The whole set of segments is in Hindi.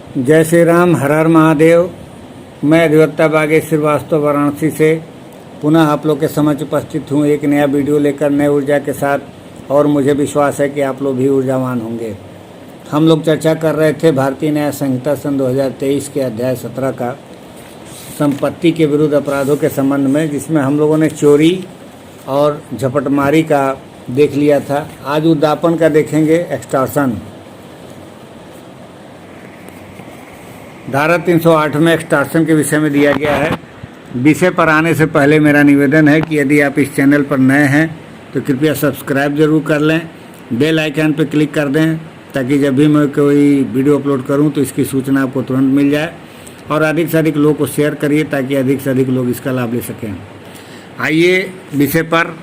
जय श्री राम, हर हर महादेव। मैं अधिवक्ता बागेश श्रीवास्तव वाराणसी से पुनः आप लोग के समक्ष उपस्थित हूँ एक नया वीडियो लेकर नए ऊर्जा के साथ, और मुझे विश्वास है कि आप लोग भी ऊर्जावान होंगे। हम लोग चर्चा कर रहे थे भारतीय न्याय संहिता सन 2023 के अध्याय 17 का संपत्ति के विरुद्ध अपराधों के संबंध में, जिसमें हम लोगों ने चोरी और झपटमारी का देख लिया था। आज उद्यापन का देखेंगे, एक्सटॉर्शन। धारा 308 में एक्सटॉर्शन के विषय में दिया गया है। विषय पर आने से पहले मेरा निवेदन है कि यदि आप इस चैनल पर नए हैं तो कृपया सब्सक्राइब जरूर कर लें, बेल आइकन पर क्लिक कर दें, ताकि जब भी मैं कोई वीडियो अपलोड करूं तो इसकी सूचना आपको तुरंत मिल जाए, और अधिक से अधिक लोगों को शेयर करिए ताकि अधिक से अधिक लोग इसका लाभ ले सकें। आइए विषय पर।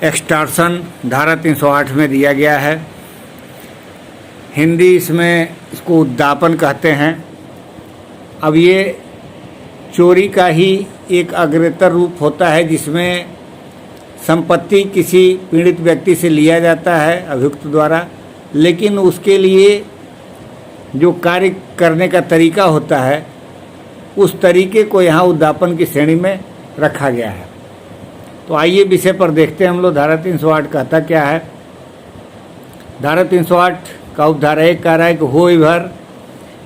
एक्सटॉर्शन धारा 308 में दिया गया है। हिंदी इसमें इसको उद्यापन कहते हैं। अब ये चोरी का ही एक अग्रतर रूप होता है, जिसमें संपत्ति किसी पीड़ित व्यक्ति से लिया जाता है अभियुक्त द्वारा, लेकिन उसके लिए जो कार्य करने का तरीका होता है उस तरीके को यहाँ उद्यापन की श्रेणी में रखा गया है। तो आइए विषय पर देखते हैं हम लोग। धारा 308 कहता क्या है। धारा 308 का उपधारा 1 कह रहा है कि whoever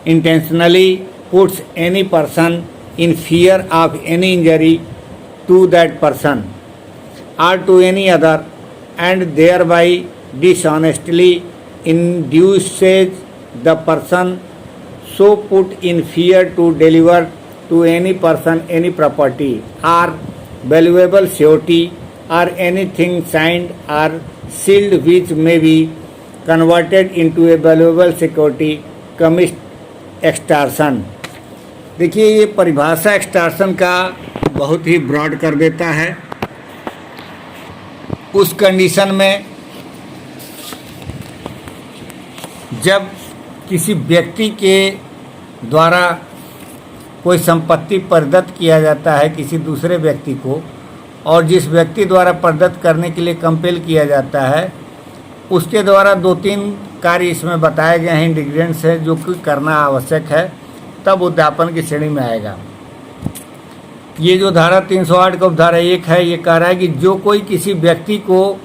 intentionally puts any person in fear of any injury to that person or to any other and thereby dishonestly induces the person so put in fear to deliver to any person any property or valuable surety or anything signed or sealed which may be converted into a valuable security commits extortion। देखिए, ये परिभाषा एक्सटॉर्शन का बहुत ही ब्रॉड कर देता है। उस कंडीशन में जब किसी व्यक्ति के द्वारा कोई संपत्ति प्रदत्त किया जाता है किसी दूसरे व्यक्ति को, और जिस व्यक्ति द्वारा प्रदत्त करने के लिए कंपेल किया जाता है उसके द्वारा 2-3 कार्य इसमें बताए गए हैं, इंग्रीडियंट्स है जो कि करना आवश्यक है, तब उद्यापन की श्रेणी में आएगा। ये जो धारा 308 का उपधारा 1 है, ये कह रहा है कि जो कोई किसी व्यक्ति को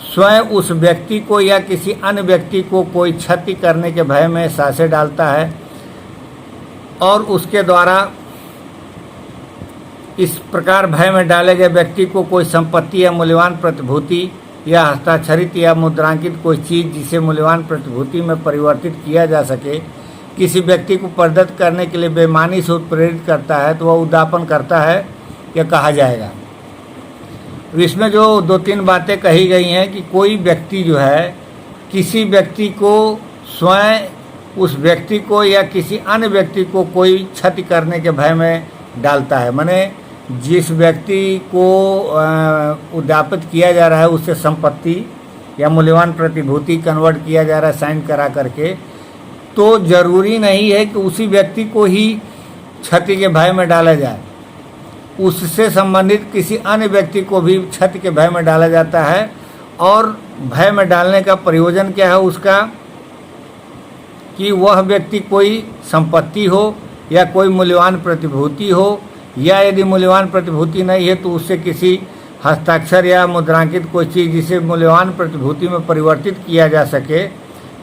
स्वयं उस व्यक्ति को या किसी अन्य व्यक्ति को कोई क्षति करने के भय में साँसें डालता है और उसके द्वारा इस प्रकार भय में डाले गए व्यक्ति को कोई संपत्ति या मूल्यवान प्रतिभूति या हस्ताक्षरित या मुद्रांकित कोई चीज़ जिसे मूल्यवान प्रतिभूति में परिवर्तित किया जा सके, किसी व्यक्ति को प्रदत्त करने के लिए बेईमानी से उत्प्रेरित करता है, तो वह उद्यापन करता है, यह कहा जाएगा। इसमें जो 2-3 बातें कही गई हैं कि कोई व्यक्ति जो है किसी व्यक्ति को स्वयं उस व्यक्ति को या किसी अन्य व्यक्ति को कोई क्षति करने के भय में डालता है, माने जिस व्यक्ति को उद्यापित किया जा रहा है उससे संपत्ति या मूल्यवान प्रतिभूति कन्वर्ट किया जा रहा है साइन करा करके, तो जरूरी नहीं है कि उसी व्यक्ति को ही क्षति के भय में डाला जाए, उससे संबंधित किसी अन्य व्यक्ति को भी क्षति के भय में डाला जाता है। और भय में डालने का प्रयोजन क्या है उसका, कि वह व्यक्ति कोई संपत्ति हो या कोई मूल्यवान प्रतिभूति हो, या यदि मूल्यवान प्रतिभूति नहीं है तो उससे किसी हस्ताक्षर या मुद्रांकित कोई चीज़ जिसे मूल्यवान प्रतिभूति में परिवर्तित किया जा सके,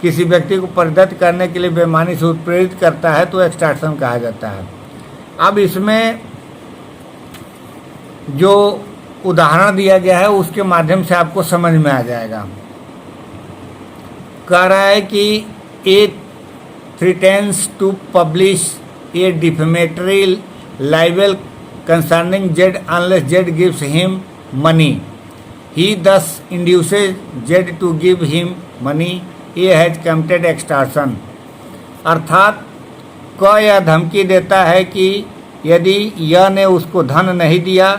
किसी व्यक्ति को प्रदत्त करने के लिए बेईमानी से उत्प्रेरित करता है, तो एक्सटॉर्शन कहा जाता है। अब इसमें जो उदाहरण दिया गया है उसके माध्यम से आपको समझ में आ जाएगा। कह रहा है कि एक threatens to publish a defamatory libel concerning Z unless Z gives him money. He thus induces Z to give him money. A has committed extortion। अर्थात क यह धमकी देता है कि यदि यह ने उसको धन नहीं दिया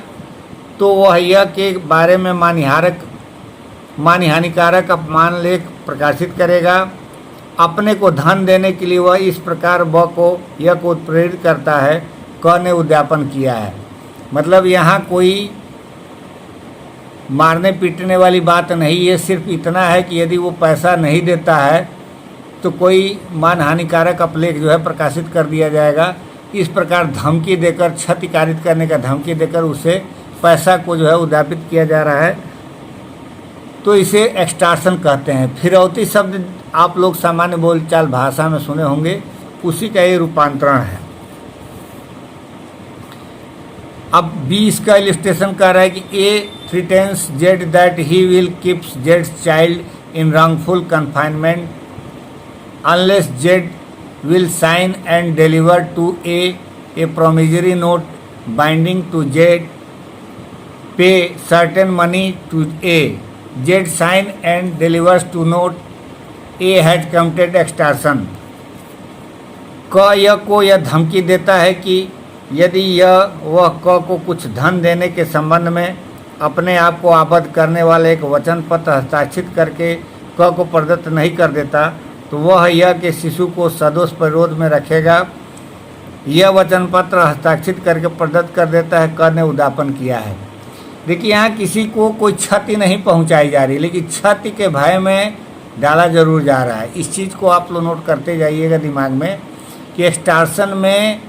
तो वह यह के बारे में मानहानिकारक अपमान लेख प्रकाशित करेगा। अपने को धन देने के लिए वह इस प्रकार ब को यह को उत्प्रेरित करता है, क ने उद्यापन किया है। मतलब यहाँ कोई मारने पीटने वाली बात नहीं है, सिर्फ इतना है कि यदि वो पैसा नहीं देता है तो कोई मानहानिकारक अपलेख जो है प्रकाशित कर दिया जाएगा। इस प्रकार धमकी देकर, क्षति कारित करने का धमकी देकर उसे पैसा को जो है उद्यापित किया जा रहा है, तो इसे एक्सटॉर्शन कहते हैं। फिरौती शब्द आप लोग सामान्य बोलचाल भाषा में सुने होंगे, उसी का ये रूपांतरण है। अब 20 का इलिस्ट्रेशन कह रहा है कि A threatens Z that he will keeps जेड्स child in wrongful confinement unless Z will sign and deliver to a promissory note binding to Z, pay certain money to A. Z sign and delivers to note A has committed extortion. क य को यह धमकी देता है कि यदि यह वह क को कुछ धन देने के संबंध में अपने आप को आबद्ध करने वाले एक वचन पत्र हस्ताक्षरित करके क को प्रदत्त नहीं कर देता, तो वह यह के शिशु को सदोष परिरोध में रखेगा। यह वचन पत्र हस्ताक्षरित करके प्रदत्त कर देता है, क ने उद्यापन किया है। देखिए यहाँ किसी को कोई क्षति नहीं पहुंचाई जा रही, लेकिन क्षति के भय में डाला जरूर जा रहा है। इस चीज़ को आप लोग नोट करते जाइएगा दिमाग में कि एक्सटॉर्शन में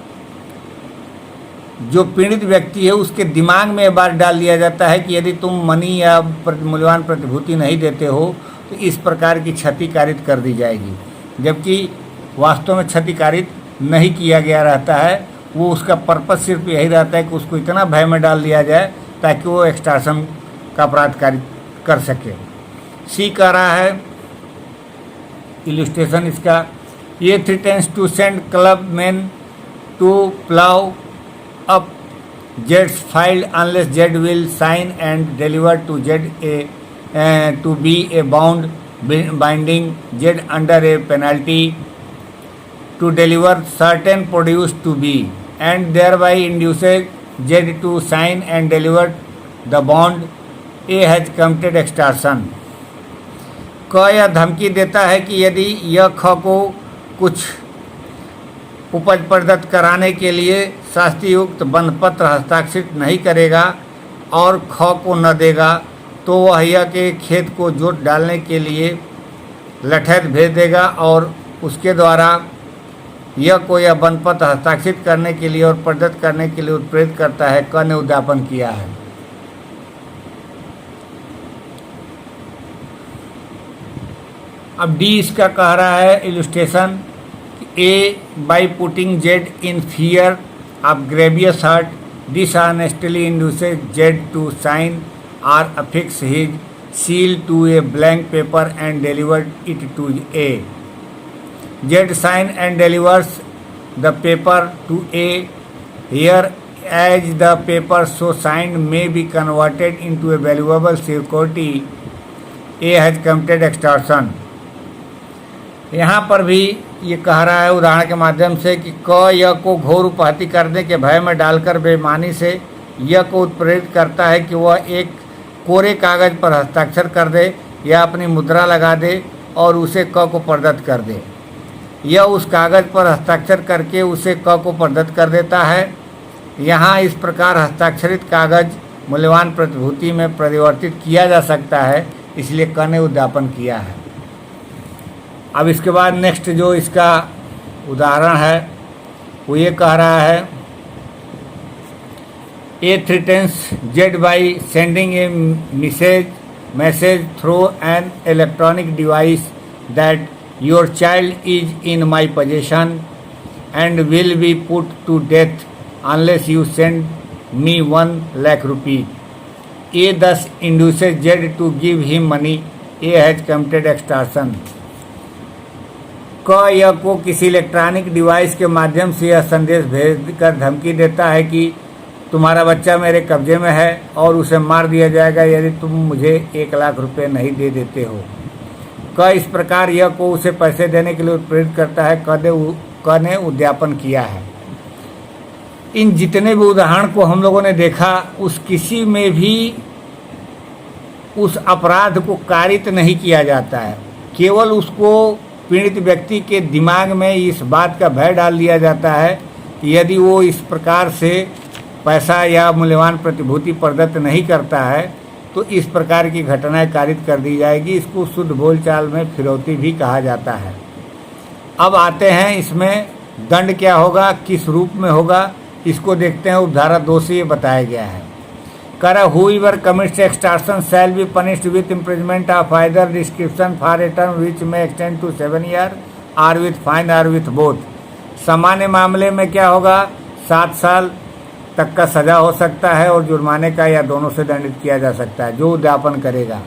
जो पीड़ित व्यक्ति है उसके दिमाग में बात डाल दिया जाता है कि यदि तुम मनी या मूल्यवान प्रतिभूति नहीं देते हो तो इस प्रकार की क्षति कारित कर दी जाएगी, जबकि वास्तव में क्षति कारित नहीं किया गया रहता है। वो उसका पर्पस सिर्फ यही रहता है कि उसको इतना भय में डाल दिया जाए ताकि वो एक्सटॉर्शन का अपराध कारित कर सके। सी कह रहा है इलिस्ट्रेशन इसका, ये threatens to send club man to plough up जेड्स field unless Z will sign and deliver to Z to be a bound binding Z under a penalty to deliver certain produce to B and thereby induces Z to sign and deliver the bond, A has committed extortion. क यह धमकी देता है कि यदि यह ख को कुछ उपज प्रदत्त कराने के लिए शास्तियुक्त बंधपत्र हस्ताक्षरित नहीं करेगा और ख को न देगा, तो वह यह के खेत को जोत डालने के लिए लठैत भेज देगा और उसके द्वारा यह को यह बंधपत्र हस्ताक्षरित करने के लिए और प्रदत्त करने के लिए उत्प्रेरित करता है। क ने उद्यापन किया है। अब डी इसका कह रहा है illustration, A by putting Z in fear of grievous hurt dishonestly induces Z to sign or affix his seal to a blank paper and delivered it to A. Z sign and delivers the paper to A. Here, as the paper so signed may be converted into a valuable security, A has committed extortion. यहाँ पर भी ये कह रहा है उदाहरण के माध्यम से कि क य को घोर उपहति करने के भय में डालकर बेईमानी से य को उत्प्रेरित करता है कि वह एक कोरे कागज पर हस्ताक्षर कर दे या अपनी मुद्रा लगा दे और उसे क को प्रदत्त कर दे। यह उस कागज पर हस्ताक्षर करके उसे क को प्रदत्त कर देता है। यहाँ इस प्रकार हस्ताक्षरित कागज मूल्यवान प्रतिभूति में परिवर्तित किया जा सकता है, इसलिए क ने उद्यापन किया है। अब इसके बाद नेक्स्ट जो इसका उदाहरण है वो ये कह रहा है, A threatens Z by sending a message through an electronic device that your child is in my possession and will be put to death unless you send me 1 lakh rupees. A thus induces Z to give him money. A has committed extortion. क यह को किसी इलेक्ट्रॉनिक डिवाइस के माध्यम से यह संदेश भेजकर धमकी देता है कि तुम्हारा बच्चा मेरे कब्जे में है और उसे मार दिया जाएगा यदि तुम मुझे 1 लाख रुपए नहीं दे देते हो। क इस प्रकार यह को उसे पैसे देने के लिए उत्प्रेरित करता है। क ने उद्यापन किया है। इन जितने भी उदाहरण को हम लोगों ने देखा, उस किसी में भी उस अपराध को कारित नहीं किया जाता है, केवल उसको पीड़ित व्यक्ति के दिमाग में इस बात का भय डाल दिया जाता है कि यदि वो इस प्रकार से पैसा या मूल्यवान प्रतिभूति प्रदत्त नहीं करता है तो इस प्रकार की घटनाएं कारित कर दी जाएगी। इसको शुद्ध बोलचाल में फिरौती भी कहा जाता है। अब आते हैं इसमें दंड क्या होगा, किस रूप में होगा, इसको देखते हैं। उपधारा 2 से ये बताया गया है। कह whoever commits extortion shall be punished with imprisonment of either description for a term which may extend to 7 years or with fine or with both। सामान्य मामले में क्या होगा, 7 साल तक का सजा हो सकता है और जुर्माने का या दोनों से दंडित किया जा सकता है जो उद्यापन करेगा।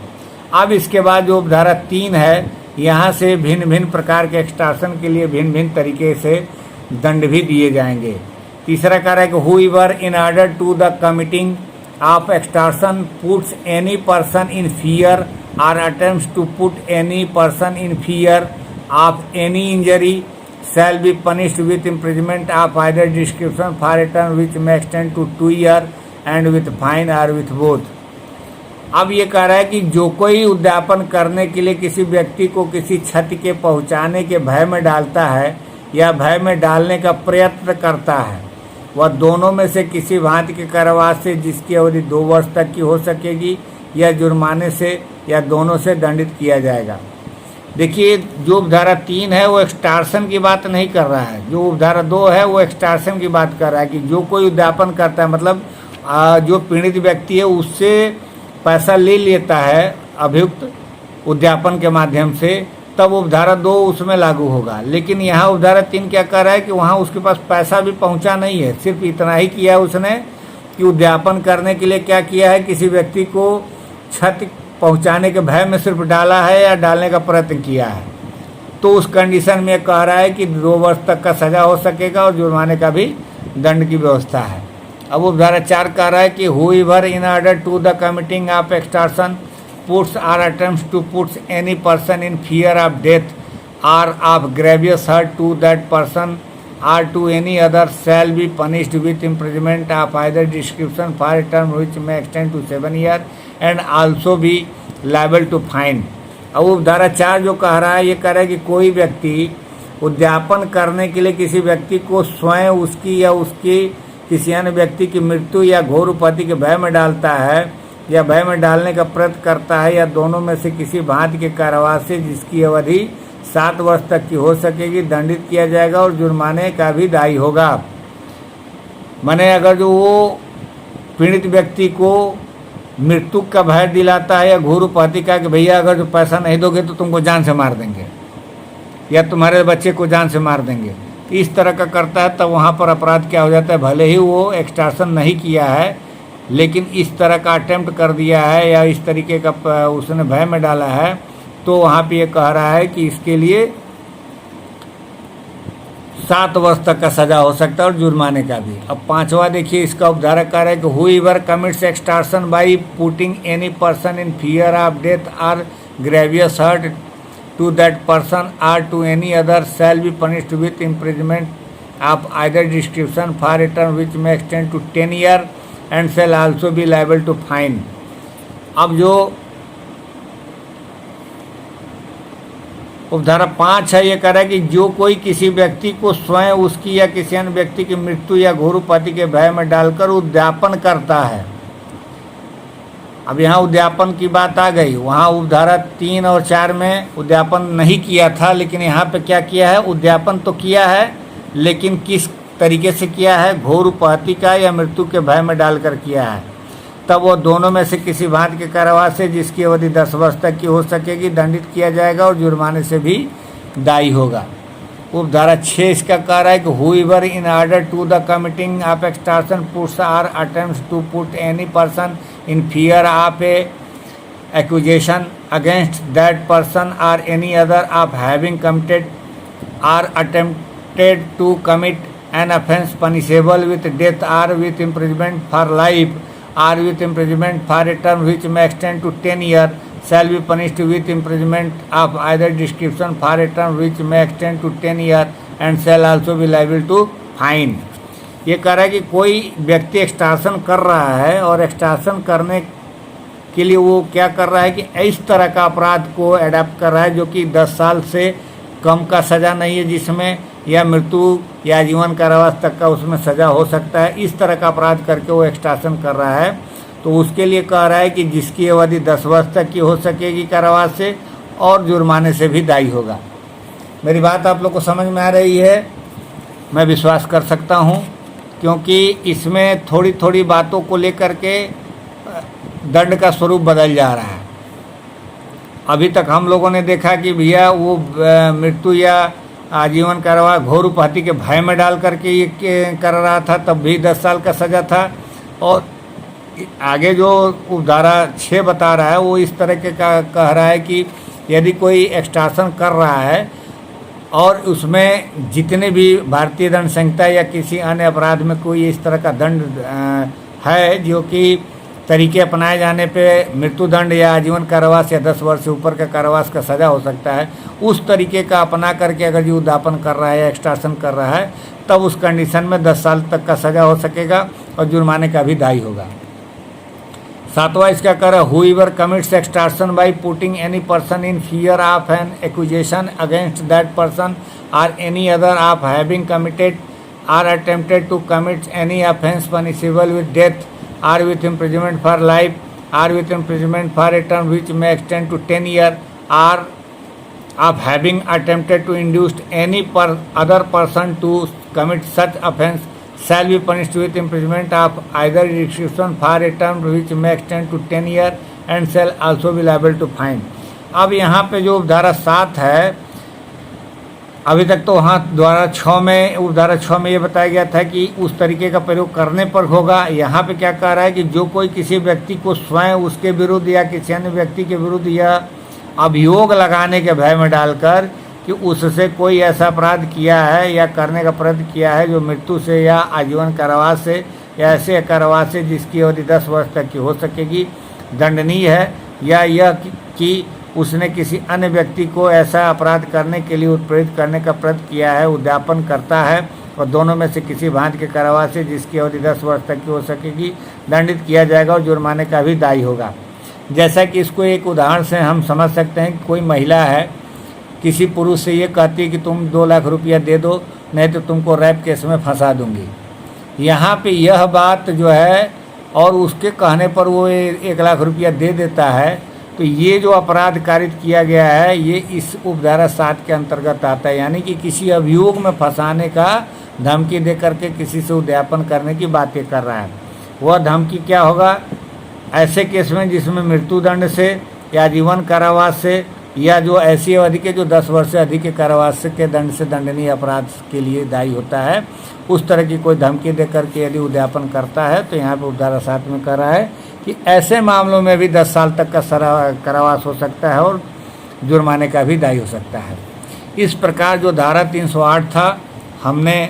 अब इसके बाद जो उपधारा 3 है, यहाँ से भिन्न भिन्न प्रकार के एक्सटॉर्शन के लिए भिन्न भिन्न तरीके से दंड भी दिए जाएंगे। तीसरा कह रहा है कि whoever in order to the committing of extortion puts any person in fear or attempts to put any person in fear of any injury shall be punished with imprisonment of either description for a term which may extend to 2 years and with fine or with both। अब ये कह रहा है कि जो कोई उद्यापन करने के लिए किसी व्यक्ति को किसी क्षति के पहुंचाने के भय में डालता है या भय में डालने का प्रयत्न करता है, वह दोनों में से किसी भांति के कारावास से जिसकी अवधि 2 वर्ष तक की हो सकेगी या जुर्माने से या दोनों से दंडित किया जाएगा। देखिए, जो उपधारा 3 है वो एक्सटॉर्शन की बात नहीं कर रहा है, जो उपधारा 2 है वो एक्सटॉर्शन की बात कर रहा है कि जो कोई उद्यापन करता है, मतलब जो पीड़ित व्यक्ति है उससे पैसा ले लेता है अभियुक्त उद्यापन के माध्यम से, तब उपधारा 2 उसमें लागू होगा। लेकिन यहाँ उपधारा 3 क्या कर रहा है कि वहाँ उसके पास पैसा भी पहुँचा नहीं है, सिर्फ इतना ही किया है उसने कि उद्यापन करने के लिए क्या किया है, किसी व्यक्ति को क्षति पहुँचाने के भय में सिर्फ डाला है या डालने का प्रयत्न किया है, तो उस कंडीशन में कह रहा है कि 2 वर्ष तक का सजा हो सकेगा और जुर्माने का भी दंड की व्यवस्था है। अब उपधारा 4 कह रहा है कि whoever in order to the committing of extortion puts or attempts to put any person in fear of death or of grievous hurt to that person or to any other shall be punished with imprisonment of either description for a term which may extend to 7 years and also be liable to fine। अब उपधारा 4 जो कह रहा है, ये कह रहा है कि कोई व्यक्ति उद्यापन करने के लिए किसी व्यक्ति को स्वयं उसकी या उसकी किसी अन्य व्यक्ति की मृत्यु या घोर उपत्ति के भय में डालता है या भय में डालने का प्रयत्न करता है या दोनों में से किसी भांति के कारावास से जिसकी अवधि 7 वर्ष तक की हो सकेगी दंडित किया जाएगा और जुर्माने का भी दायी होगा। माने अगर जो वो पीड़ित व्यक्ति को मृत्यु का भय दिलाता है या घोर उपत्ति का कि भैया अगर जो पैसा नहीं दोगे तो तुमको जान से मार देंगे या तुम्हारे बच्चे को जान से मार देंगे, इस तरह का करता है, तब वहाँ पर अपराध क्या हो जाता है, भले ही वो एक्सटॉर्शन नहीं किया है लेकिन इस तरह का अटेम्प्ट कर दिया है या इस तरीके का उसने भय में डाला है, तो वहाँ पे ये कह रहा है कि इसके लिए 7 वर्ष तक का सजा हो सकता है और जुर्माने का भी। अब 5वां देखिए, इसका उपधारा कह रहा है कि whoever commits extortion by putting any person in fear of death or grievous hurt to that person or to any other shall be punished with imprisonment of either description for a term which may extend to 10 years and shall also be liable to fine। अब जो उपधारा 5 है, ये कह रहा है कि जो कोई किसी व्यक्ति को स्वयं उसकी या किसी अन्य व्यक्ति की मृत्यु या घोर उपत्ति के भय में डालकर उद्यापन करता है। अब यहाँ उद्यापन की बात आ गई, वहाँ उपधारा 3 और 4 में उद्यापन नहीं किया था, लेकिन यहाँ पे क्या किया है, उद्यापन तो किया है लेकिन किस तरीके से किया है, घोर उपत्ति का या मृत्यु के भय में डालकर किया है, तब वो दोनों में से किसी भांति के कारावास से जिसकी अवधि 10 वर्ष तक की हो सकेगी दंडित किया जाएगा और जुर्माने से भी दायी होगा। उपधारा 6 इसका कह रहा है कि whoever in order to the committing of extortion puts or attempts to put any person in fear of a accusation against that person or any other of having committed or attempted to commit an offence punishable with death or with imprisonment for life or with imprisonment for a term which may extend to 10 years shall be punished with imprisonment of either description for a term which may extend to 10 years and shall also be liable to fine। ये कह रहा है कि कोई व्यक्ति एक्सटॉर्शन कर रहा है और एक्सटॉर्शन करने के लिए वो क्या कर रहा है कि इस तरह का अपराध को एडॉप्ट कर रहा है जो कि 10 साल से कम का सज़ा नहीं है, जिसमें या मृत्यु या जीवन कारावास तक का उसमें सज़ा हो सकता है, इस तरह का अपराध करके वो एक्सटॉर्शन कर रहा है, तो उसके लिए कह रहा है कि जिसकी अवधि 10 वर्ष तक की हो सकेगी कारावास से और जुर्माने से भी दायी होगा। मेरी बात आप लोग को समझ में आ रही है? मैं विश्वास कर सकता हूँ, क्योंकि इसमें थोड़ी थोड़ी बातों को लेकर के दंड का स्वरूप बदल जा रहा है। अभी तक हम लोगों ने देखा कि भैया वो मृत्यु या आजीवन कारावास घोर उपाधि के भय में डाल करके ये कर रहा था, तब भी 10 साल का सज़ा था। और आगे जो धारा 6 बता रहा है वो इस तरह के कह रहा है कि यदि कोई एक्सटॉर्शन कर रहा है और उसमें जितने भी भारतीय दंड संहिता या किसी अन्य अपराध में कोई इस तरह का दंड है जो कि तरीके अपनाए जाने पे मृत्युदंड या आजीवन कारावास या 10 वर्ष से ऊपर का कारावास का सज़ा हो सकता है, उस तरीके का अपना करके अगर ये उद्यापन कर रहा है या एक्सटॉर्शन कर रहा है, तब उस कंडीशन में 10 साल तक का सज़ा हो सकेगा और जुर्माने का भी दायी होगा। 7वां इसका कर whoever commits extortion by putting any person in fear of an accusation against that person or any other of having committed or attempted to commit any offence punishable with death or with imprisonment for life or with imprisonment for a term which may extend to 10 years or of having attempted to induce any other person to commit such offence shall be punished with imprisonment of either restriction for a term which may extend to 10 years and shall also be liable to fine। अब यहाँ पे जो धारा 7 है, अभी तक तो वहाँ धारा 6 में धारा 6 में ये बताया गया था कि उस तरीके का प्रयोग करने पर होगा। यहाँ पे क्या कह रहा है कि जो कोई किसी व्यक्ति को स्वयं उसके विरुद्ध या किसी अन्य व्यक्ति के विरुद्ध या अभियोग लगाने के भय में डालकर कि उससे कोई ऐसा अपराध किया है या करने का प्रयत्न किया है जो मृत्यु से या आजीवन कारावास से या ऐसे कारावास से जिसकी अवधि 10 वर्ष तक की हो सकेगी दंडनीय है, या यह कि उसने किसी अन्य व्यक्ति को ऐसा अपराध करने के लिए उत्प्रेरित करने का प्रयत्न किया है, उद्यापन करता है और दोनों में से किसी भांति के कारावास से जिसकी अवधि 10 वर्ष तक की हो सकेगी दंडित किया जाएगा और जुर्माने का भी दायी होगा। जैसा कि इसको एक उदाहरण से हम समझ सकते हैं कि कोई महिला है किसी पुरुष से ये कहती है कि तुम 2 लाख रुपया दे दो, नहीं तो तुमको रैप केस में फंसा दूंगी। यहाँ पे यह बात जो है और उसके कहने पर वो 1 लाख रुपया दे देता है, तो ये जो अपराध कारित किया गया है ये इस उपधारा 7 के अंतर्गत आता है। यानी कि किसी अभियोग में फंसाने का धमकी दे करके किसी से उद्यापन करने की बातें कर रहा है। वह धमकी क्या होगा? ऐसे केस में जिसमें मृत्युदंड से या जीवन कारावास से या जो ऐसी अवधि के जो 10 वर्ष से अधिक के कारावास के दंड से दंडनीय अपराध के लिए दायी होता है, उस तरह की कोई धमकी दे करके यदि उद्यापन करता है तो यहाँ पर उपधारा 7 में कह रहा है कि ऐसे मामलों में भी 10 साल तक का कारावास हो सकता है और जुर्माने का भी दायी हो सकता है। इस प्रकार जो धारा 308 था हमने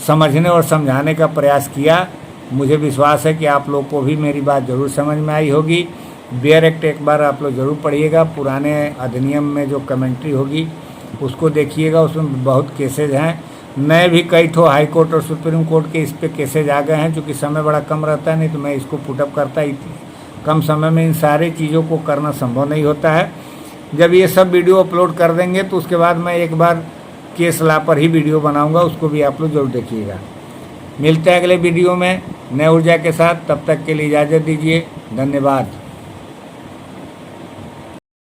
समझने और समझाने का प्रयास किया। मुझे विश्वास है कि आप लोग को भी मेरी बात ज़रूर समझ में आई होगी। बेयर एक्ट एक बार आप लोग ज़रूर पढ़िएगा, पुराने अधिनियम में जो कमेंट्री होगी उसको देखिएगा, उसमें बहुत केसेज हैं। नए भी कई ठो हाई कोर्ट और सुप्रीम कोर्ट के इस पे केसेज आ गए हैं, चूँकि समय बड़ा कम रहता है, नहीं तो मैं इसको पुटअप करता ही कम समय में इन सारे चीज़ों को करना संभव नहीं होता है। जब ये सब वीडियो अपलोड कर देंगे तो उसके बाद मैं एक बार केस लॉ पर ही वीडियो बनाऊंगा, उसको भी आप लोग जरूर देखिएगा। मिलते हैं अगले वीडियो में नए ऊर्जा के साथ, तब तक के लिए इजाज़त दीजिए। धन्यवाद।